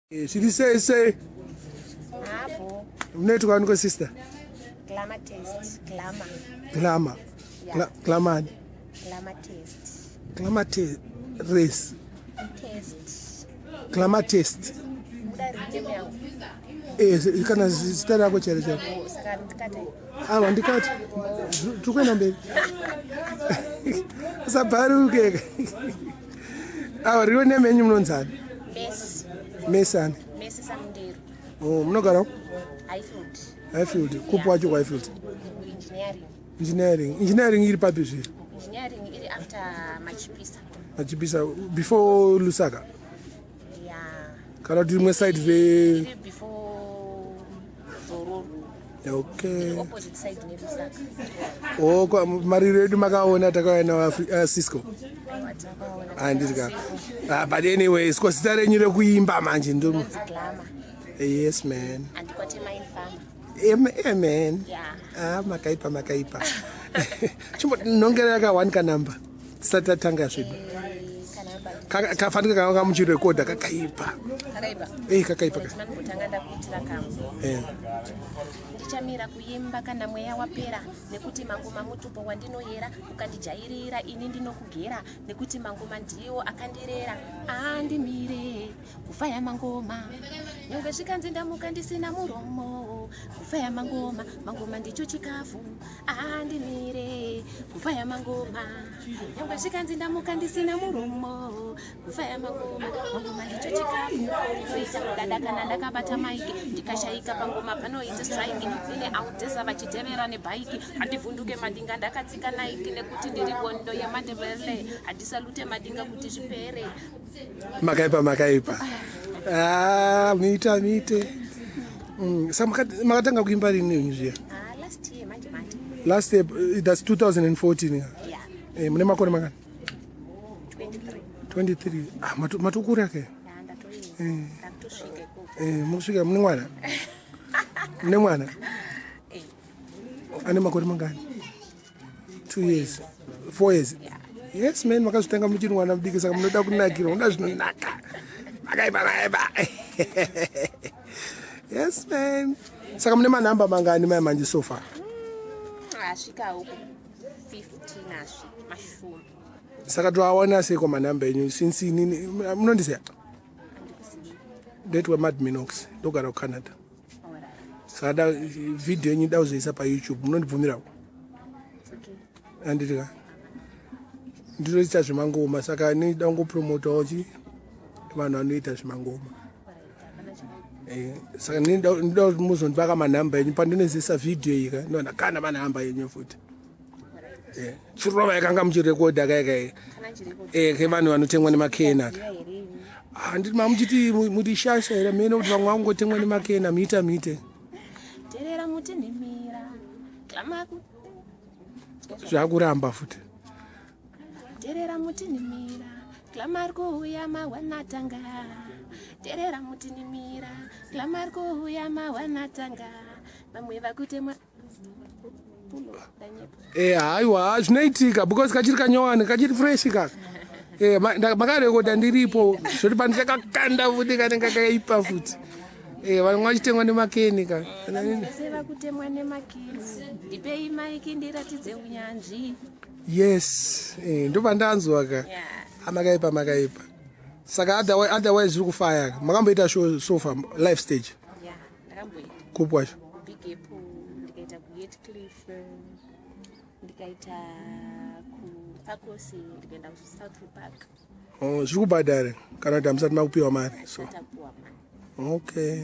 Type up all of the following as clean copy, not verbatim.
Say. Mnetu kwa niko sister. Glamour test. Glamour. Glamour. Glamour test. Glamour test. Race. Test. Glamour test. Mudari njemi yangu. Kana sister yako chere chere. Saka ndikate. Ndikate. Tukwenda mbele. Sabaruke. Riwe name yenyu munonzana. Mesani. Messi Samundiro. Munogara? Highfield. Kupo wacho kwa Highfield. Engineering. Engineering iri papi zvi? Engineering iri after Machipisa. Machipisa before Lusaka? Yeah. Kana kuti mwe side ve Before Zororo. Okay. Opposite side ne Lusaka. Kwa mariro edu makaona takaona Cisco. Andika. But anyway, siko sitare nyire kuimba manje ndo. Glamour. Yes man. And got a mine farmer. Man. Yeah. Makaipa. Chumbo nongera ka one ka number. Sata tanga swedu. Kafanika kanga muchirekoda kakaipa. Kakaipa. Tanganda kuitira kamwe. Ndichamira kuimba kana mweya wapera nekuti mangoma mutupo wandinoyera ukandijairira ini ndinokugera nekuti mangoma ndiwo akandirera andimire kufaya mangoma nyonge zvikanzi ndamuka ndisina muromo kufaya mangoma ndicho chikafu andimire kufaya mangoma nyonge zvikanzi ndamuka ndisina muromo kufaya mangoma ndicho chikafu ndoita kudada kana ndakabata maiki ndikashaika pangoma panoita strike ine autesa vachitevera nebhaiki handivhunduke madinga ndakatsika naiki nekuti ndiri hondo yamadevele handisalute madinga kuti zvipere makaipa mite makatanga kuimba rini zviya last year manje last year that's 2014 yeah. Mune makore makani 23 matukura ke mukusvika mune mwana ane makore mangani 2 years 4 years yes man makazvitanga muchiri mwana mudiki saka munoda kunakira unoda zvinonaka makaipa yes man saka mune manhamba mangani maya manje sofa asvika uku 15 mashumi saka toawana seko manhamba enyu since inini munondiziya ndetwe madminox ndogara kucanada saka video yenyu da kuzoisa payoutube munondibvumirawo anditika ndinoita zvemangoma saka nida kungopromotawo vanhu vanoita zvemangoma saka ndida kuti muzondipaka manhamba enyu pandinozoisa video iyi ka ndona kana manhamba enyu futi chirova yakanga muchirekodha kaikai kevanhu vanotengwa nemakena handiti mamuchiti muri shasha here mene kuti vamwe vangotengwa nemakena mite terera muti nimira klamaku zvakuramba futi terera muti nimira klamar kuuya mawanatanga terera muti nimira klamar kuuya mawanatanga vamwe vakutemwa haiwa zvinoitika because kachiri kanyowani kachiri fresh kaka makarekoda ndiripo zvoti pandichakakanda futi kanenge kakaipa futi vanhu vachitengwa nemakeni ka vese vakutemwa nemakeni ndipei maiki ndiratidze unyanzvi yes ndopandanzwa ka makaipa saka otherwise zviri kufaya makamboita show sofa live stage ndakamboita kupi wacho Big Apple ndikaita kuHeathcliff ndikaita kuPakosi ndikaenda kuSouth Park zviri kubhadhara kana kuti hamusati makupiwa mari so okay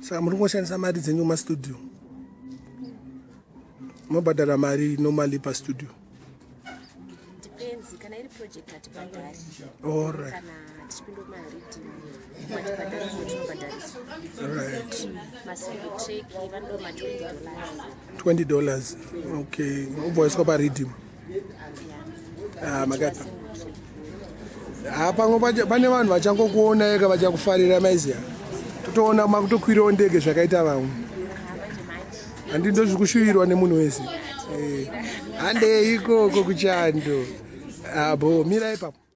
saka muri kungoshandisa mari dzenyu mumastudio mobhadhara mari normally pastudio depends kana iri project hatibhadhari alright kana tichipinda kumareading matibhadhari tinobhadharisa alright masingle track vanodo $20 okay ubhoiswa pareading makaipa pamwe pane vanhu vachangokuona eka vachakufarira maiziya totoona makutokwirawo ndege zvakaita vamwe handi ndo zvikushuvirwa nemunhu wese handei ikoko kuchando abo mirai papo